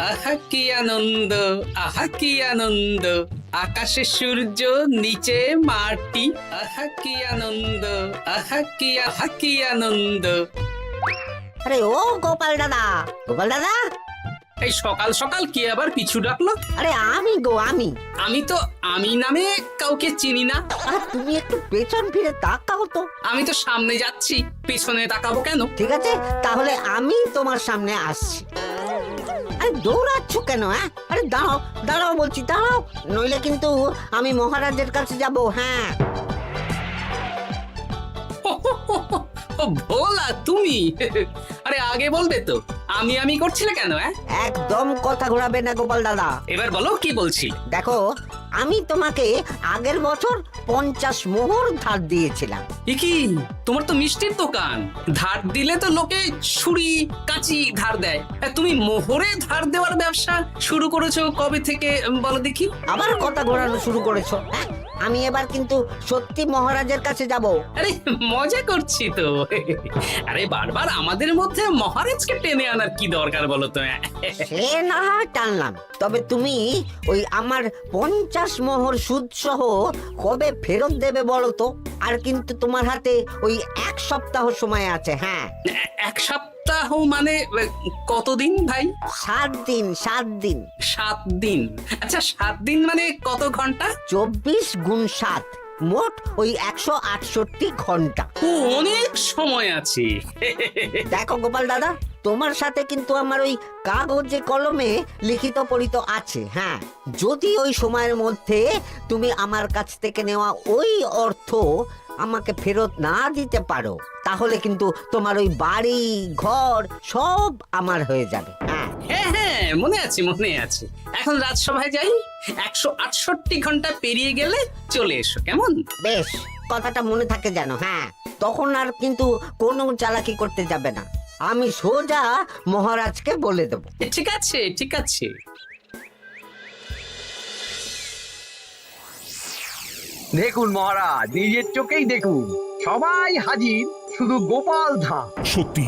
আহা কি আনন্দ, আহা কি আনন্দ, আকাশে সূর্য নিচে মাটি, আহা কি আনন্দ, আহা কি আনন্দ। আরে ও গোপাল দাদা, গোপাল দাদা, এই সকাল সকাল কি আবার পিছু ডাকলো? আরে আমি আমি। আমি তো আমি নামে কাউকে চিনি না। আর তুমি একটু পেছন ফিরে তাকাও তো। আমি তো সামনে যাচ্ছি, পেছনে তাকাবো কেন? ঠিক আছে, তাহলে আমি তোমার সামনে আসছি। আরে দৌড়াচ্ছ কেন? হ্যাঁ, আরে দাঁড়াও দাঁড়াও বলছি, দাঁড়াও, নইলে কিন্তু আমি মহারাজের কাছে যাব। হ্যাঁ, ও ভোলা তুমি? আরে আগে বলবে তো, আমি করছিলে কেন? একদম কথা ঘোরাবে না গোপাল দাদা। এবার বলো কি বলছি। দেখো, আমি তোমাকে আগের বছর 50 মোহর ধার দিয়েছিলাম। এ কি, তোমার তো মিষ্টির দোকান, ধার দিলে তো লোকে ছুরি কাঁচি ধার দেয়, আর তুমি মোহরে ধার দেওয়ার ব্যবসা শুরু করেছো কবে থেকে বলো দেখি? আবার কথা ঘোরানো শুরু করেছো। হ্যাঁ, আমি এবার কিন্তু সত্যি মহারাজের কাছে যাব। আরে মজা করছি তো। আরে বারবার আমাদের মধ্যে মহারাজকে টেনে আনার কি দরকার বলো তো? সে না হয় টানলাম, তবে তুমি ওই আমার 50 মোহর সুদ সহ কবে ফেরত দেবে বলো তো? আর কিন্তু তোমার হাতে ওই 1 সপ্তাহ সময় আছে। হ্যাঁ, 1 সপ্তাহ মানে কতদিন ভাই? 7 দিন, 7 দিন। 7 দিন? আচ্ছা 7 দিন মানে কত ঘন্টা? 24 গুণ 7, মোট ওই 168 ঘন্টা। ও, অনেক সময় আছে। দেখো গোপাল দাদা, তোমার সাথে কিন্তু আমার ওই কাগজে কলমে লিখিত পড়িত আছে। হ্যাঁ, যদি ওই সময়ের মধ্যে তুমি আমার কাছ থেকে নেওয়া ওই অর্থ আমাকে ফেরত না দিতে পারো, তাহলে কিন্তু তোমার ওই বাড়ি ঘর সব আমার হয়ে যাবে। হ্যাঁ, হ্যাঁ হ্যাঁ, মনে আছে মনে আছে। এখন রাজসভায় যাই, 168 ঘন্টা পেরিয়ে গেলে চলে এসো, কেমন? বেশ, কথাটা মনে থাকে যেন। হ্যাঁ, তখন আর কিন্তু কোনো চালাকি করতে যাবে না, আমি সোজা মহারাজকে বলে দেবো। ঠিক আছে ঠিক আছে। দেখুন মহারাজ, নিজের চোখেই দেখুন, সবাই হাজির, শুধু গোপাল ধা। সত্যি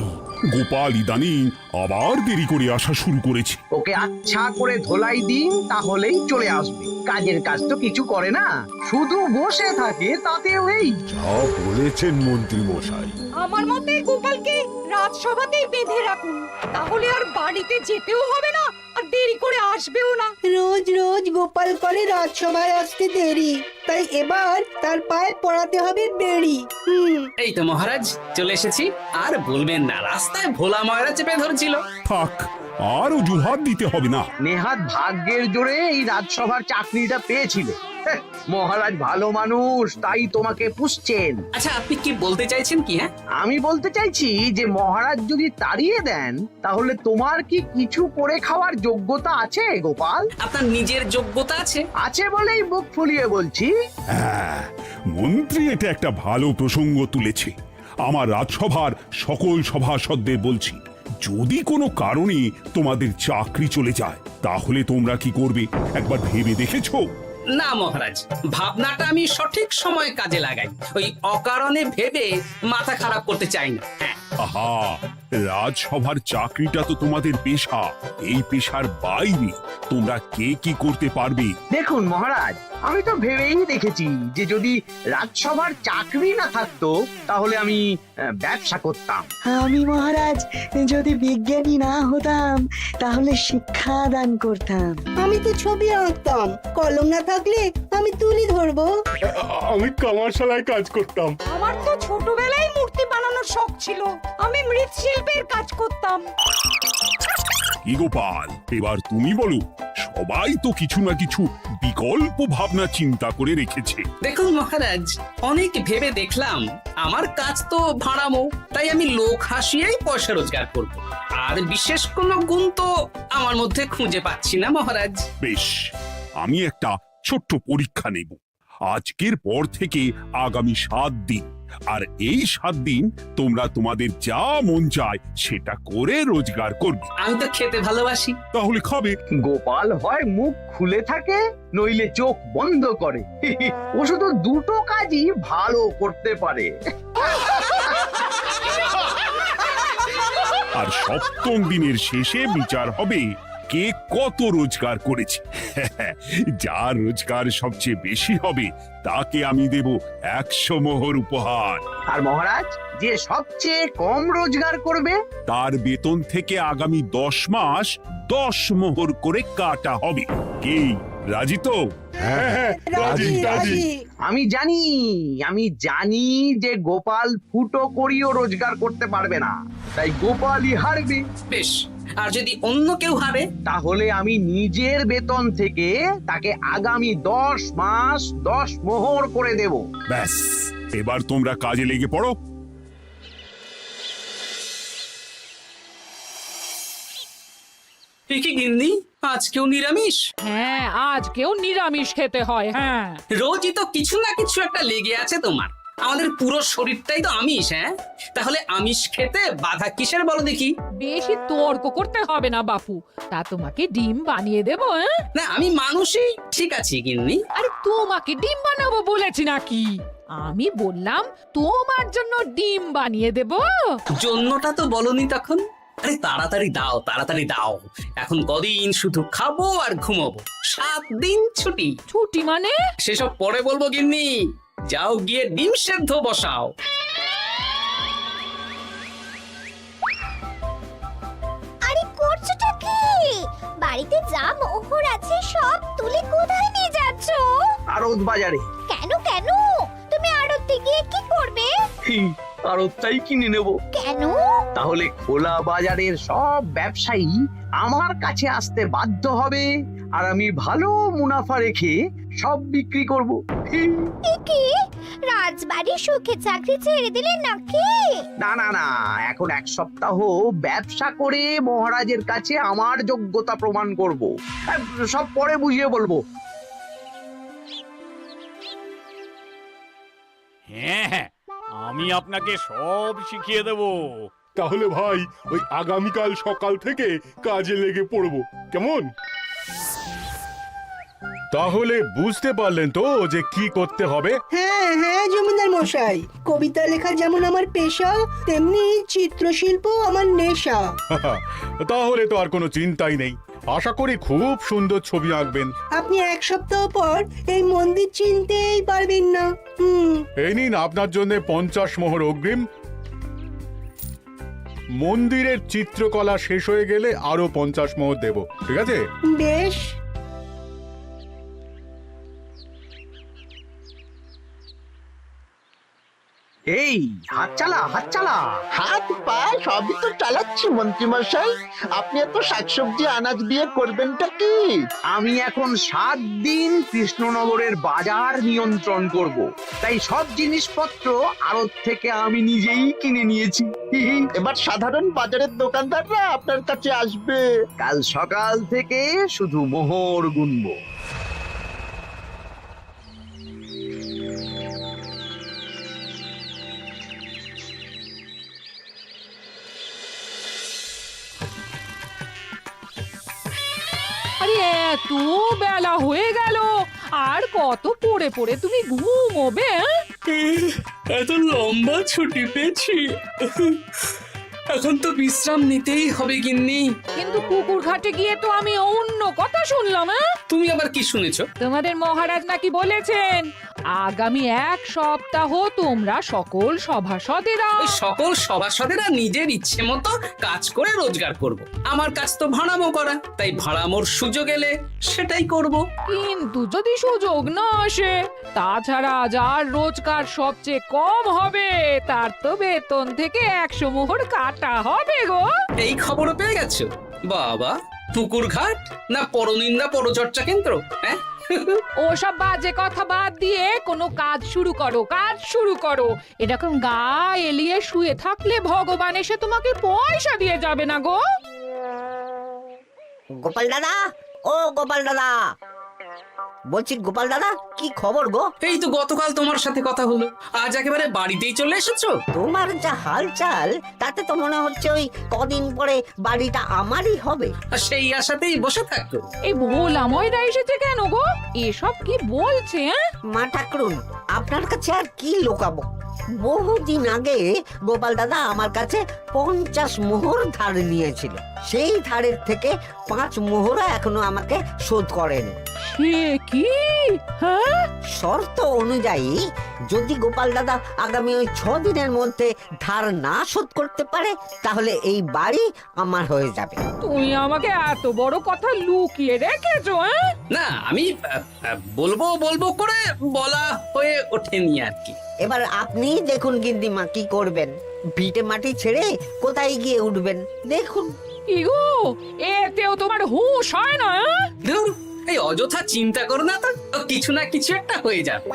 গোপাল ইদানিং আবার দেরি করে আসা শুরু করেছে। ওকে আচ্ছা করে ধোলাই দিন, তাহলেই চলে আসবে। কাজের কাজ তো কিছু করে না, শুধু বসে থাকে, তাতেও এই। যা বলেছেন মন্ত্রী মশাই। আমার মতে গোপালকে রাজসভাতেই বেঁধে রাখুন, তাহলে আর বাড়িতে যেতেও হবে না, আর দেরি করে আসবেও না। রোজ রোজ গোপাল করে রাজসভায় আসতে দেরি, তাই এবার তার পায়ে পড়াতে হবে বেড়ি। এই তো মহারাজ চলে এসেছি। আর বলবেন না, রাস্তায় ভোলা ময়রা চেপে ধরছিল। থাক, আর অজুহাত দিতে হবে না। নেহাত ভাগ্যের জোরে এই রাজসভার চাকরিটা পেয়েছিল। হ্যাঁ, মহারাজ ভালো মানুষ, তাই তোমাকে পুষছেন। আচ্ছা আপনি কি বলতে চাইছেন কি? আমি বলতে চাইছি যে মহারাজ যদি তাড়িয়ে দেন, তাহলে তোমার কি কিছু করে খাওয়ার যোগ্যতা আছে গোপাল? আপনার নিজের যোগ্যতা আছে? আছে বলেই বুক ফুলিয়ে বলছি। হ্যাঁ, মন্ত্রী এটা একটা ভালো প্রসঙ্গ তুলেছে। আমার রাজসভার সকল সভাসদদের বলছি, যদি কোনো কারণে তোমাদের চাকরি চলে যায়, তাহলে তোমরা কি করবে একবার ভেবে দেখেছো? না মহারাজ, ভাবনাটা আমি সঠিক সময় কাজে লাগাই, ওই অকারণে ভেবে মাথা খারাপ করতে চাই না। আহা, রাজসভার চাকরিটা তো তোমাদের পেশা। এই পেশার বাইরে তোমরা কে কি করতে পারবে? দেখুন মহারাজ, আমি তো ভেবেই দেখেছি যে যদি রাজসভার চাকরি না থাকতো, তাহলে আমি ব্যবসা করতাম। আমি মহারাজ যদি বিজ্ঞানী না হতাম, তাহলে শিক্ষা দান করতাম। আমি তো ছবি আঁকতাম, কলম না থাকলে আমি তুলি ধরবো। আমি কামারশালায় কাজ করতাম। আমার তো ছোটবেলায় মূর্তি বানানোর শখ ছিল, আমি মৃৎশিল্পের কাজ করতাম। কি গোপাল, এবার তুমি বলো। সবাই তো কিছু না কিছু বিকল্প ভাবনা চিন্তা করে রেখেছে। দেখুন মহারাজ, অনেক ভেবে দেখলাম আমার কাজ তো ভাড়ামো, তাই আমি লোক হাসিয়েই পয়সা রোজগার করব। আর বিশেষ কোনো গুণ তো আমার মধ্যে খুঁজে পাচ্ছি না মহারাজ। বেশ, আমি একটা ছোট্ট পরীক্ষা নেব। আজকের পর থেকে আগামী 7 দিন, আর এই 7 দিন তোমরা তোমাদের যা মন চায় সেটা করে রোজগার করবে। আমি তো খেতে ভালোবাসি। তাহলে খাবে। গোপাল হয় মুখ খুলে থাকে, নইলে চোখ বন্ধ করে। ও শুধু দুটো কাজই ভালো করতে পারে। আর 7ম দিনের শেষে বিচার হবে কে কত রোজগার করেছে। যার রোজগার সবচেয়ে বেশি হবে তাকে আমি দেব 100 মোহর উপহার। আর মহারাজ, যে সবচেয়ে কম রোজগার করবে তার বেতন থেকে আগামী 10 মাস 10 মোহর করে কাটা হবে। কি রাজি তো? হ্যাঁ, রাজি রাজি। আমি জানি যে গোপাল ফুটো করিও রোজগার করতে পারবে না, তাই গোপালই হারবে। বেশ, আর যদি অন্য কেউ হারে? তাহলে আমি নিজের বেতন থেকে তাকে আগামী 10 মাস 10 মোহর করে দেব। ব্যাস, এবার তোমরা কাজে লেগে পড়ো। এ কি গিন্নি, আজকেও নিরামিষ? হ্যাঁ, আজকেও নিরামিষ খেতে হয়। হ্যাঁ, রোজই তো কিছু না কিছু একটা লেগে আছে তোমার। আমাদের পুরো শরীরটাই তো আমিষ। হ্যাঁ, তাহলে আমিষ খেতে বাধা কিসের বলো দেখি? বেশি তর্ক করতে হবে না বাপু, তা তোমাকে ডিম বানিয়ে দেবো। হ্যাঁ, না, আমি মানুষই ঠিক আছি গিন্নি। আরে তোমাকে ডিম বানাবো বলেছি নাকি? আমি বললাম তোমার জন্য ডিম বানিয়ে দেবো। জন্যটা তো বলনি তখন। আরে তাড়াতাড়ি দাও, তাড়াতাড়ি দাও। এখন কদিন শুধু খাবো আর ঘুমাবো, 7 দিন ছুটি। ছুটি মানে? সেসব পরে বলবো গিন্নি। যাও গিয়ে ডিম সেদ্ধ বসাও। আরে করছোটা কি? বাড়িতে যা মোহর আছে সব তুলে কোথায় নিয়ে যাচ্ছ? আড়ত বাজারে। কেন কেন? তুমি আড়তে গিয়ে কি করবে? আড়তটাই কিনে নেব। কেন? তাহলে খোলা বাজারের সব ব্যবসায়ী আমার কাছে আসতে বাধ্য হবে, আর আমি ভালো মুনাফা রেখে সব বিক্রি করব। কি রাজবাড়ি সুখে চাকরি ছেড়ে দিলে নাকি? না না না, এখন 1 সপ্তাহ ব্যবসা করে মহারাজের কাছে আমার যোগ্যতা প্রমাণ করব। সব পরে বুঝিয়ে বলবো। হ্যাঁ, আমি আপনাকে সব শিখিয়ে দেব। তাহলে ভাই ওই আগামীকাল সকাল থেকে কাজে লেগে পড়বো, কেমন? তাহলে বুঝতে পারলেন তো যে কি করতে হবে? হ্যাঁ হ্যাঁ জমিদার মশাই, কবিতা লেখা যেমন আমার পেশা, তেমনি চিত্রশিল্প আমার নেশা। তাহলে তো আর কোনো চিন্তাই নেই। আশা করি খুব সুন্দর ছবি আঁকবেন। আপনি 1 সপ্তাহ পর এই মন্দির চিনতেই পারবেন না। এই নিন আপনার জন্য 50 মোহর অগ্রিম। মন্দিরের চিত্রকলা শেষ হয়ে গেলে আরো 50 মোহর দেব, ঠিক আছে? বেশ। এই হাত চালা, হাত চালা। হাত পা সবই তো চালাচ্ছি মন্ত্রী মশাই। আপনি এত শাকসবজি আনাজ দিয়ে করবেনটা কি? আমি এখন 7 দিন কৃষ্ণনগরের বাজার নিয়ন্ত্রণ করব, তাই সব জিনিসপত্র আড়ত থেকে আমি নিজেই কিনে নিয়েছি। এবার সাধারণ বাজারের দোকানদাররা আপনার কাছে আসবে। কাল সকাল থেকে শুধু মোহর গুনবো। আরে এত বেলা হয়ে গেল, আর কত পড়ে পড়ে তুমি ঘুমোবে? এত লম্বা ছুটি পেয়েছি, এখন তো বিশ্রাম নিতেই হবে গিন্নি। কিন্তু পুকুর ঘাটে গিয়ে তো আমি অন্য কথা শুনলাম। তুমি আবার কি শুনেছো? তোমাদের মহারাজ নাকি বলেছেন আগামী 1 সপ্তাহ তোমরা সকল সভাসদেরা ওই সকল সভাসদেরা নিজের ইচ্ছে মতো কাজ করে রোজগার করব। আমার কাজ তো ভাড়ামো করা, তাই ভাড়ামোর সুযোগ এলে সেটাই করব। কিন্তু যদি সুযোগ না আসে, তাছাড়া যার রোজগার সবচেয়ে কম হবে তার তো বেতন থেকে 100 মোহর কাটা হবে গো। এই খবরও পেয়ে গেছো? বাবা, পুকুর ঘাট না পরনিন্দা পরচর্চা কেন্দ্র? হ্যাঁ, ওসব বাজে কথা বাদ দিয়ে কোনো কাজ শুরু করো, কাজ শুরু করো। এরকম গা এলিয়ে শুয়ে থাকলে ভগবান এসে তোমাকে পয়সা দিয়ে যাবে না গো। গোপাল দাদা, ও গোপাল দাদা, বলছি গোপাল দাদা, কি খবর গো? এই তো গতকাল তোমার সাথে কথা হলো, আজ একেবারে বাড়িতেই চলে এসেছো। তোমার যা হালচাল তাতে তো মনে হচ্ছে ওই কদিন পরে বাড়িটা আমারই হবে। আর সেই আশাতেই বসে থাকতো। এই ভোলাময়রা এসেছে কেন গো? এসব কি বলছে? মা ঠাকুরুন, আপনার কাছে আর কি লোকাবো? বহুদিন আগে গোপাল দাদা আমার কাছে 50 মোহর ধার নিয়েছিল। সেই ধারের থেকে 5 মোহরা এখনো আমাকে শোধ করেনি। সে কি? হ্যাঁ, শর্ত অনুযায়ী যদি গোপাল দাদা আগামী ওই 6 দিনের মধ্যে ধার না শোধ করতে পারে তাহলে এই বাড়ি আমার হয়ে যাবে। তুমি আমাকে এত বড় কথা লুকিয়ে রেখেছো? হ্যাঁ, না আমি বলবো বলবো করে বলা হয়ে ওঠেনি আর কি। এবার আপনি দেখুন গিন্দিমা কি করবেন। ভিটে মাটি ছেড়ে কোথায় গিয়ে উঠবেন দেখুন। কি গো, এতেও তোমার হুঁশ হয় না? ধুর, এই অযথা চিন্তা করো না তো, কিছু না কিছু একটা হয়ে যাবে।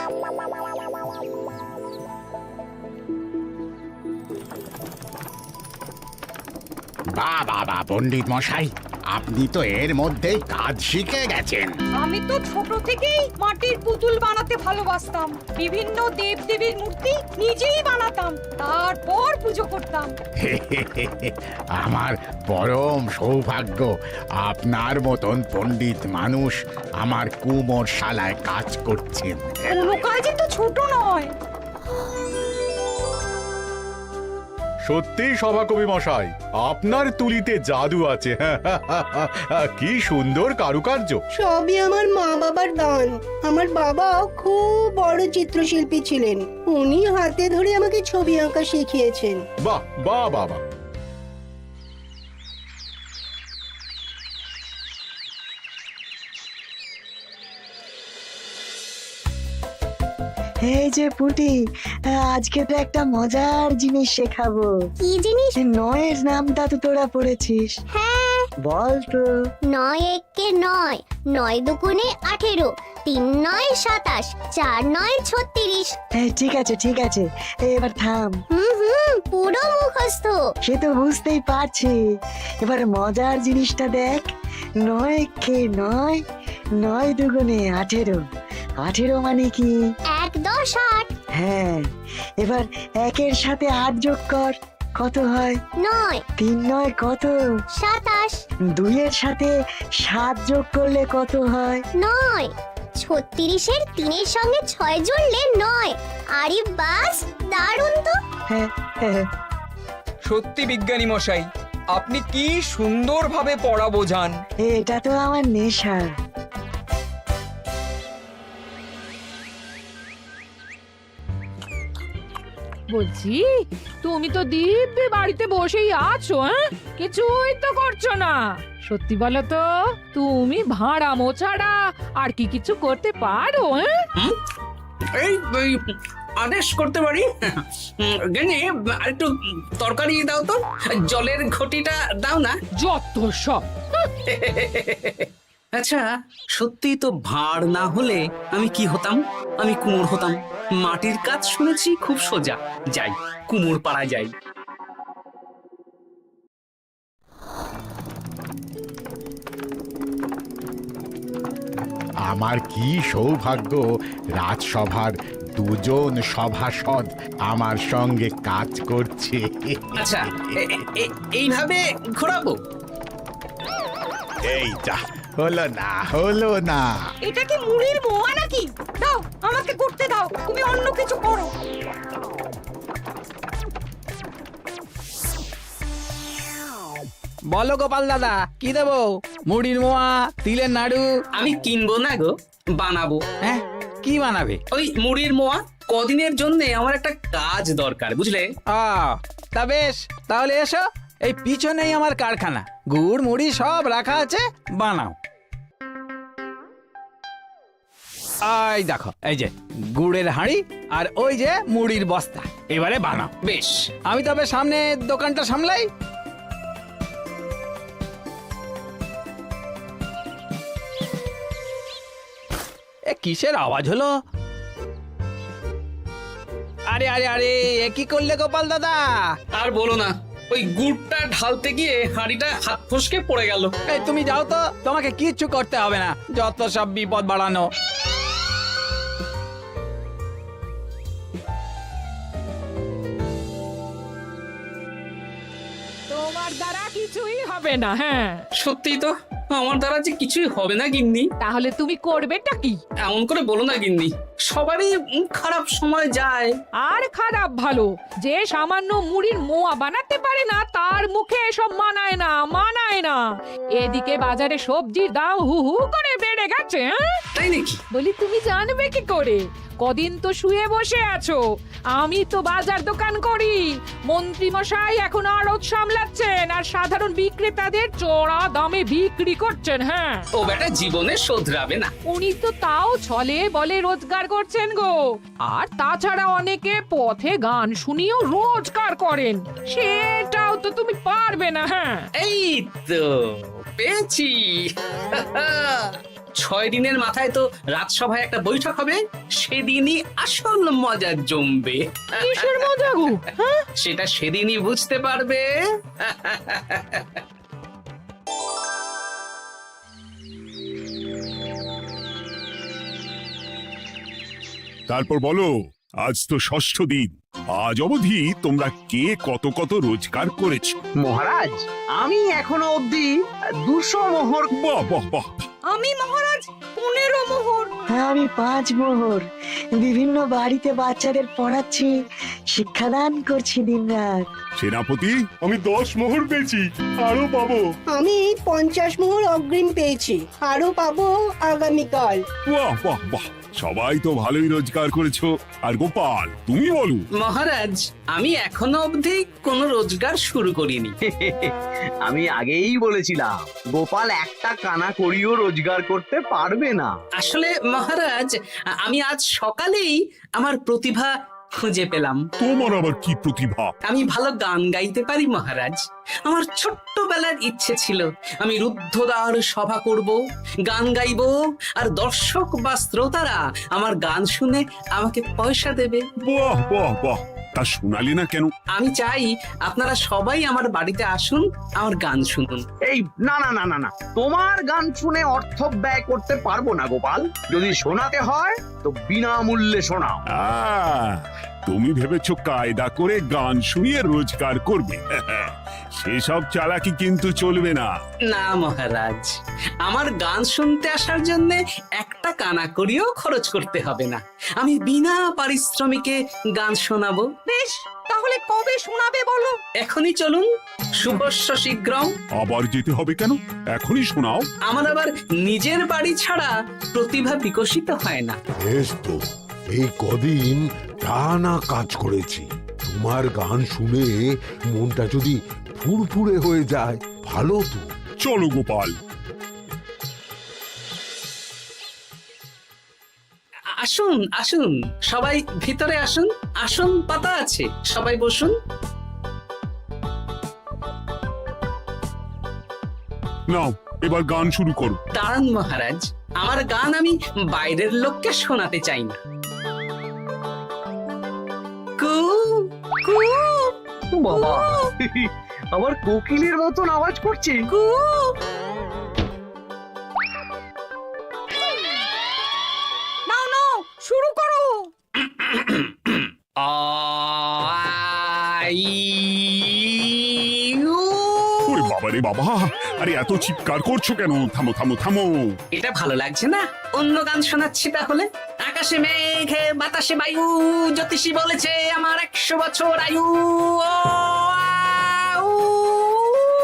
বাবা পণ্ডিত মশাই, আপনি তো এর মধ্যেই কাজ শিখে গেছেন। আমি তো ছোট থেকেই মাটির পুতুল বানাতে ভালোবাসতাম। বিভিন্ন দেবদেবীর মূর্তি নিজেই বানাতাম, তারপর পুজো করতাম। আমার পরম সৌভাগ্য আপনার মতন পণ্ডিত মানুষ আমার কুমোর শালায় কাজ করছেন। কোনো কাজই তো ছোট নয়। সত্যি সভাকবি মশাই, আপনার তুলিতে জাদু আছে। কি সুন্দর কারুকার্য। সবই আমার মা বাবার দান। আমার বাবা খুব বড় চিত্রশিল্পী ছিলেন, উনি হাতে ধরে আমাকে ছবি আঁকা শিখিয়েছেন। বাহ বাহ বাবা। এই যে পুটি, আজকে তো একটা মজার জিনিস শেখাবো। কি জিনিস? নয়ের নামটা তো তোরা পড়েছিস, হ্যাঁ, বল তো। 9 একে 9, 9 দুগুণে 18, 3 9 27, 4 9 36। ঠিক আছে ঠিক আছে, এবার থাম। পুরো মুখস্থ। সে তো বুঝতেই পারছি। এবার মজার জিনিসটা দেখ। 9 কে 9, 9 দুগুণে 18, 18 মানে কি? 1 10 8। হ্যাঁ, এবার 1-এর সাথে 8 যোগ কর, কত হয়? 9 3 9 কত? 27। 2-এর সাথে 7 যোগ করলে কত হয়? 9 36-এর 3-এর সঙ্গে 6 জুড়লে 9। আরে বাস, দারুণ তো। হ্যাঁ, হ্যাঁ। সত্যি বিজ্ঞানী মশাই, আপনি কি সুন্দরভাবে পড়া বোঝান। এটা তো আমার নেশা। বলছি, তুমি তো দিব্যি বাড়িতে বসেই আছো, হ্যাঁ, কিছুই তো করছো না। সত্যি বলো তো, তুমি ভাড়া মোছাড়া আর কি কিছু করতে পারো? হ্যাঁ, এই আদেশ করতে পারি। গেনি একটু তরকারি দাও তো, জলের ঘটিটা দাও না। যত সব। আচ্ছা, সত্যি তো ভাঁড় না হলে আমি কি হতাম? আমি কুমোর হতাম। মাটির কাজ শুনেছি খুব সোজা। যাই, কুমোর পাড়া যাই। আমার কি সৌভাগ্য, রাজসভার দুজন সভাসদ আমার সঙ্গে কাজ করছে। আচ্ছা, এইভাবে ঘোরাবো? এই যা, হলো না। এটা কি মুড়ির মোয়া নাকি? দাও, আমাকে করতে দাও, তুমি অন্য কিছু করো। বলো গোপাল দাদা, কি দেবো? মুড়ির মোয়া, তিলের নাড়ু? আমি কিনবো না গো, বানাবো। হ্যাঁ, কি বানাবে? ওই মুড়ির মোয়া। কদিনের জন্য আমার একটা কাজ দরকার, বুঝলে? তা বেশ, তাহলে এসো, এই পিছনেই আমার কারখানা, গুড় মুড়ি সব রাখা আছে, বানাও। এই দেখো, এই যে গুড়ের হাঁড়ি আর ওই যে মুড়ির বস্তা, এবারে বানাও। বেশ, আমি তবে সামনে দোকানটা সামলাই। কিসের আওয়াজ হলো? আরে আরে আরে, এ কি করলে গোপাল দাদা? আর বলো না, ওই গুড়টা ঢালতে গিয়ে হাঁড়িটা হাত ফসকে পড়ে গেল। এই তুমি যাও তো, তোমাকে কিচ্ছু করতে হবে না, যত সব বিপদ বাড়ানো। তোমার দ্বারা কিছুই হবে না। হ্যাঁ, সত্যি তো, আমার দ্বারা যে কিছুই হবে না গিন্নি। তাহলে তুমি করবেটা কি? এমন করে বলো না গিন্নি, সবারই খারাপ সময় যায়। আর খারাপ ভালো, যে সামান্য মুড়ির মোয়া বানাতে পারে না তার মুখে এসব মানায় না, মানায় না। এদিকে বাজারে সবজির দাম হু হু করে বেড়ে গেছে। তাই নাকি? বলি তুমি জানবে কি করে? কদিন তো শুয়ে বসে আছো, আমি তো বাজার দোকান করি। মন্ত্রী মশাই এখন আড়ত সামলাচ্ছেন আর সাধারণ বিক্রেতাদের চড়া দামে বিক্রি করছেন। হ্যাঁ, ও বেটা জীবনে শোধরাবে না। উনি তো তাও ছলে বলে রোজগার করছেন গো। আর তাছাড়া অনেকে পথে গান শুনিয়েও রোজগার করেন, সেটাও তো তুমি পারবে না। হ্যাঁ, এই তো পেয়েছি। 6 দিনের মাথায় তো রাজসভায় একটা বৈঠক হবে, সেদিনই আসল মজা জমবে। কিসের মজা গো? হ্যাঁ, সেটা সেদিনই বুঝতে পারবে। তারপর বলো, আজ তো ষষ্ঠ দিন, আজ অবধি তোমরা কে কত কত রোজগার করেছো? মহারাজ, আমি এখনো অবধি 200 মোহর। বাহ বাহ বাহ! আমি মহারাজ 15 মোহর। হ্যাঁ, আমি 5 মোহর। বিভিন্ন বাড়িতে বাচ্চাদের পড়াচ্ছি, শিক্ষাদান করছি দিনরাত। সেনাপতি, আমি 10 মোহর পেয়েছি, আরো পাবো। আমি 50 মোহর অগ্রিম পেয়েছি, আরো পাবো আগামীকাল। বাহ বাহ বাহ! সবাই তো ভালোই রোজগার করেছো। আর গোপাল, তুমি বলো। মহারাজ, আমি এখনো অবধি কোনো রোজগার শুরু করিনি। আমি আগেই বলেছিলাম গোপাল একটা কানা করিও রোজগার করতে পারবে না। আসলে মহারাজ, আমি আজ সকালেই আমার প্রতিভা খুঁজে পেলাম। তোমার আবার কি প্রতিভা? আমি ভালো গান গাইতে পারি মহারাজ। আমার ছোট্টবেলার ইচ্ছে ছিল আমি রুদ্ধদ্বার সভা করব, গান গাইবো, আর দর্শক বা শ্রোতারা আমার গান শুনে আমাকে পয়সা দেবে। বাহ বাহ বাহ! তা শোনালে না কেন? আমি চাই আপনারা সবাই আমার বাড়িতে আসুন, আমার গান শুনুন। এই না না না না না, তোমার গান শুনে অর্থ ব্যয় করতে পারবো না গোপাল। যদি শোনাতে হয় তো বিনামূল্যে শোনাও। তুমি ভেবেছো কায়দা করে গান শুনিয়ে রোজগার করবে? সেসব চালাকি কিন্তু চলবে না। না মহারাজ, আমার গান শুনতে আসার জন্য একটা কানা করিও খরচ করতে হবে না। আমি বিনা পারিশ্রমিকে গান শোনাবো। বেশ, তাহলে কবে শোনাবে বলো? এখনই চলুন, শুভস্য শীঘ্রম। আবার যেতে হবে কেন? এখনই শোনাও। আমার আবার নিজের বাড়ি ছাড়া প্রতিভা বিকশিত হয় না। বেশ তো, এই কদিন টানা কাজ করেছি, তোমার গান শুনে মনটা যদি ফুরফুরে হয়ে যায় ভালো তো। চলো গোপাল। আসুন আসুন, সবাই ভিতরে আসুন। আসন পাতা আছে, সবাই বসুন। নাও, এবার গান শুরু করো। দাঁড়ান মহারাজ, আমার গান আমি বাইরের লোককে শোনাতে চাই না। কু কু বাবা, আবার কোকিলের মতন আওয়াজ করছে। কু। নাও নাও, শুরু করো। ওরে বাবা রে বাবা! আরে এত চিৎকার করছো কেন? থামো থামো থামো! এটা ভালো লাগছে না, অন্য গান শোনাচ্ছি তাহলে। আকাশে মেঘে বাতাসে বায়ু, জ্যোতিষী বলেছে আমার 100 বছর আয়ু।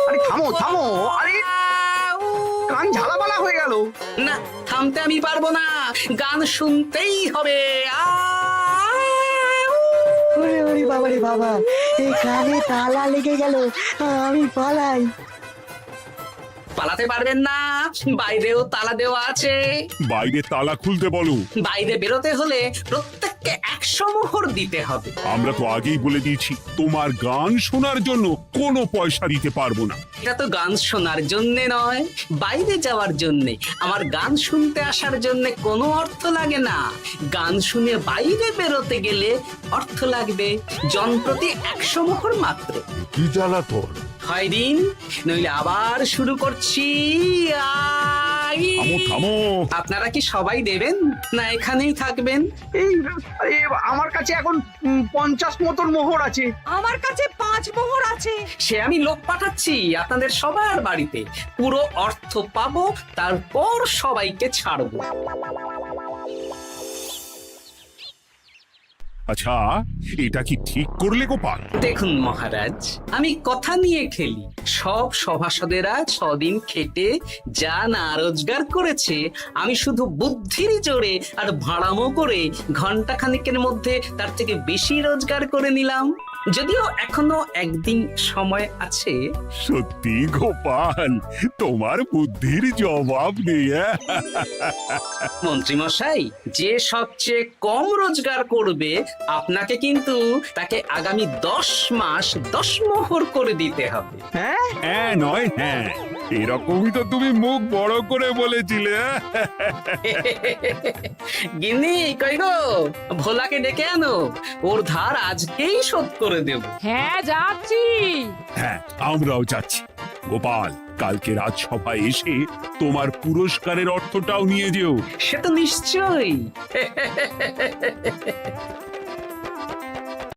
আরে থামো থামো, আরে কান ঝালাপালা হয়ে গেল। না, থামতে আমি পারবো না, গান শুনতেই হবে। ওরে ওরে বাবা রে বাবা, এই কানে তালা লেগে গেল, আমি পালাই। পালাতে পারবেন না, বাইরেও তালা দেওয়া আছে। বাইরে তালা খুলতে বলো। বাইরে বেরোতে হলে প্রত্যেককে 100 মোহর দিতে হবে। আমরা তো আগেই বলে দিয়েছি, তোমার গান শোনার জন্য কোনো পয়সা দিতে পারবো না। এটা তো গান শোনার জন্যে নয়, বাইরে যাওয়ার জন্যে। আমার গান শুনতে আসার জন্যে কোনো অর্থ লাগে না। গান শুনে বাইরে বেরোতে গেলে অর্থ লাগবে, জনপ্রতি 100 মোহর মাত্র। কি জ্বালাতন! হয় দিন, নইলে আবার শুরু করছি। মশাই থামো থামো। আপনারা কি সবাই দেবেন না এখানেই থাকবেন? এই আমার কাছে এখন 50 মতন মোহর আছে। আমার কাছে 5 মোহর আছে। সে আমি লোক পাঠাচ্ছি আপনাদের সবার বাড়িতে, পুরো অর্থ পাবো, তারপর সবাইকে ছাড়বো। আচ্ছা, এটা কি ঠিক করলে গোপাল? দেখুন মহারাজ, আমি কথা নিয়ে খেলি। সব সভাসদেরা 6 দিন খেটে যা না রোজগার করেছে, আমি শুধু বুদ্ধির জোরে আর ভাড়ামো করে ঘন্টা খানিকের মধ্যে তার থেকে বেশি রোজগার করে নিলাম। যদিও এখনো একদিন সময় আছে। সত্যি গোপাল, তোমার বুদ্ধির জবাব নেই। মন্ত্রী মশাই, যে সবচেয়ে কম রোজগার করবে আপনাকে কিন্তু তাকে আগামী 10 মাস 10 মোহর করে দিতে হবে। হ্যাঁ নয় হ্যাঁ, এরকমই তো তুমি মুখ বড় করে বলেছিলে। গিন্নি কই গো, ভোলাকে ডেকে আনো, ওর ধার আজকেই শোধ করে দেব। হ্যাঁ যাচ্ছি। হ্যাঁ, আমরাও যাচ্ছি। গোপাল, কালকে রাজসভায় এসে তোমার পুরস্কারের অর্থটাও নিয়ে যেও। সে তো নিশ্চয়ই।